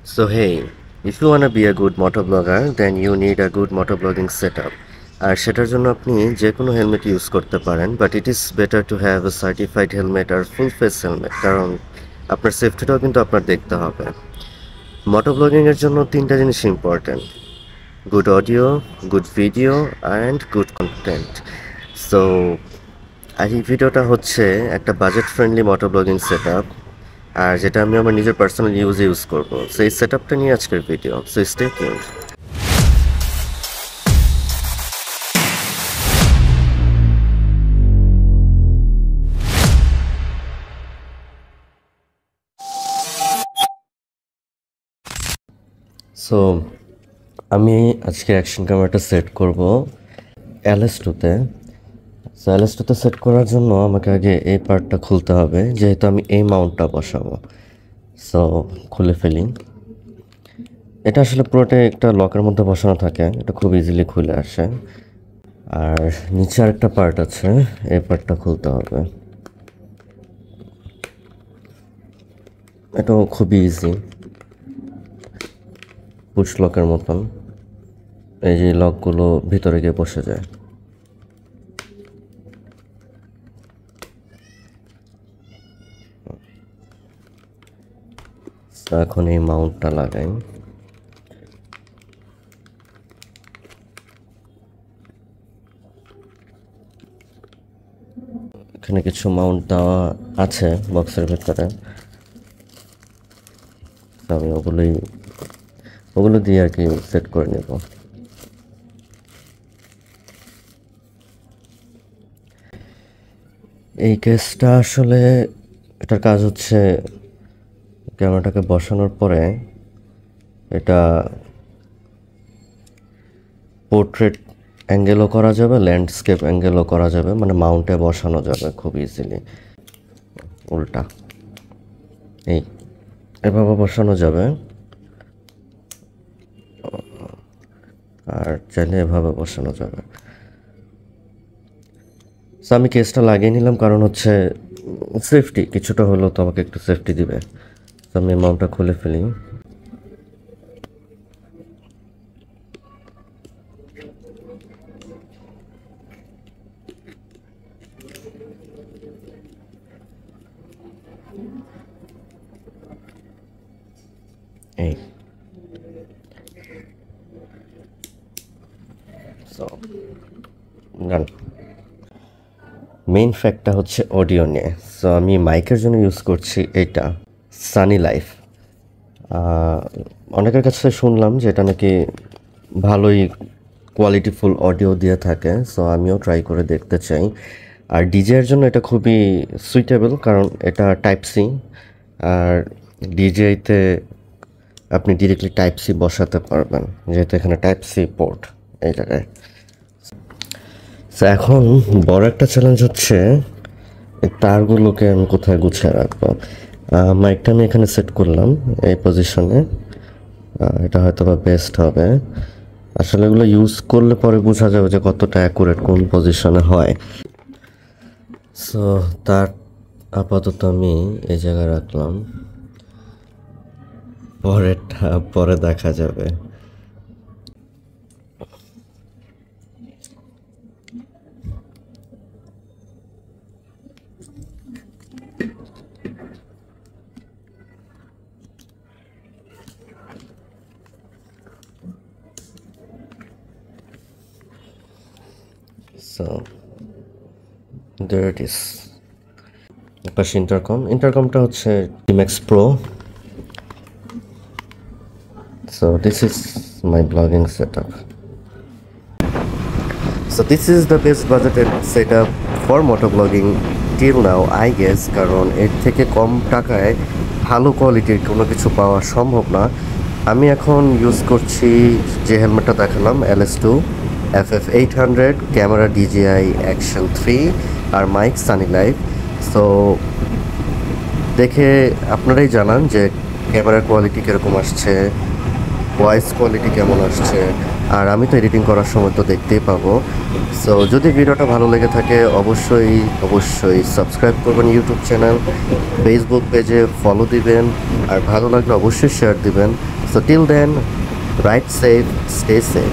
So hey, if you wanna be a good motovlogger, then you need a good motovlogging setup. আর সেটার জন্য আপনি যে কোনো helmet use করতে পারেন, but it is better to have a certified helmet আর full face helmet, কারণ আপনার সেফটিটাও কিন্তু আপনার দেখতে হবে। মোটোব্লগিংয়ের জন্য তিনটা জিনিস important: good audio, good video and good content. So আর এই ভিডিওটা হচ্ছে একটা budget friendly motovlogging set up, আর যেটা আমি আমার নিজের পার্সোনাল ইউজ করবো। সো এই সেট আপটা নিয়ে আজকের ভিডিও। So stay tuned. সো আমি আজকে অ্যাকশন ক্যামেরাটা সেট করব LS2-তে। সো LS2-তে সেট করার জন্য আমাকে আগে এই পার্টটা খুলতে হবে, যেহেতু আমি এই মাউন্টটা বসাবো। সো খুলে ফেলি। এটা আসলে পুরোটাই একটা লকের মধ্যে বসানো থাকে, এটা খুব ইজিলি খুলে আসে। আর নিচে আরেকটা পার্ট আছে, এই পার্টটা খুলতে হবে। এটাও খুবই ইজি, পুশ লকের মতন। এই যে লকগুলো ভিতরে গিয়ে বসে যায়। এখন এই মাউন্টটা লাগাই। এখানে কিছু মাউন্ট দেওয়া আছে বক্সের ভেতরে, আমি ওগুলো দিয়ে আর কি সেট করে নেব। এই কেসটা আসলে এটার কাজ হচ্ছে ক্যামেরাটাকে বসানোর পরে এটা পোর্ট্রেট অ্যাঙ্গেলও করা যাবে, ল্যান্ডস্কেপ অ্যাঙ্গেলও করা যাবে, মানে মাউন্টে বসানো যাবে খুব ইজিলি। উল্টা এভাবে বসানো যাবে, আর চাইলে এভাবে বসানো যাবে। সো আমি কেসটা লাগিয়ে নিলাম, কারণ হচ্ছে সেফটি, কিছুটা হলেও তো আমাকে একটু সেফটি দিবে। তো আমি মাউন্টটা খুলে ফেলি। এই সো ডান। মেইন ফ্যাক্টটা হচ্ছে অডিও নিয়ে। সো আমি মাইকের জন্য ইউজ করছি এটা সানি লাইফ। অনেকের কাছে শুনলাম যে এটা নাকি ভালোই কোয়ালিটিফুল অডিও দিয়ে থাকে, সো আমিও ট্রাই করে দেখতে চাই। আর ডিজের জন্য এটা খুবই সুইটেবল, কারণ এটা টাইপ সি, আর ডিজেতে আপনি ডিরেক্টলি টাইপ সি বসাতে পারবেন, যেহেতু এখানে টাইপ সি পোর্ট এই জায়গায়। সো এখন বড় একটা চ্যালেঞ্জ হচ্ছে এই তারগুলোকে আমি কোথায় গুছিয়ে রাখবো। মাইকটা আমি এখানে সেট করলাম এই পজিশনে, এটা হয়তো বা বেস্ট হবে। আসলে এগুলো ইউজ করলে পরে বোঝা যাবে যে কতটা অ্যাকুরেট কোন পজিশনে হয়। সো তার আপাতত আমি এই জায়গায় রাখলাম, পরে দেখা যাবে। So there it is. পাশে ইন্টারকমটা হচ্ছে টিম্যাক্স pro. So this is my blogging setup. So this is the best budgeted setup for motovlogging till now, I guess, কারণ এর থেকে কম টাকায় ভালো কোয়ালিটির কোনো কিছু পাওয়া সম্ভব না। আমি এখন ইউজ করছি যে হেলমেটটা দেখালাম, LS2 FF800, camera DJI Action 3, আর মাইক সানি লাইফ। সো দেখে আপনারাই জানান যে ক্যামেরার কোয়ালিটি কীরকম আসছে, ভয়েস কোয়ালিটি কেমন আসছে, আর আমি তো এডিটিং করার সময় তো দেখতেই পাবো। সো যদি ভিডিওটা ভালো লেগে থাকে অবশ্যই সাবস্ক্রাইব করবেন ইউটিউব চ্যানেল, ফেসবুক পেজে ফলো দিবেন, আর ভালো লাগলে অবশ্যই শেয়ার দিবেন। So till then ride safe, stay safe.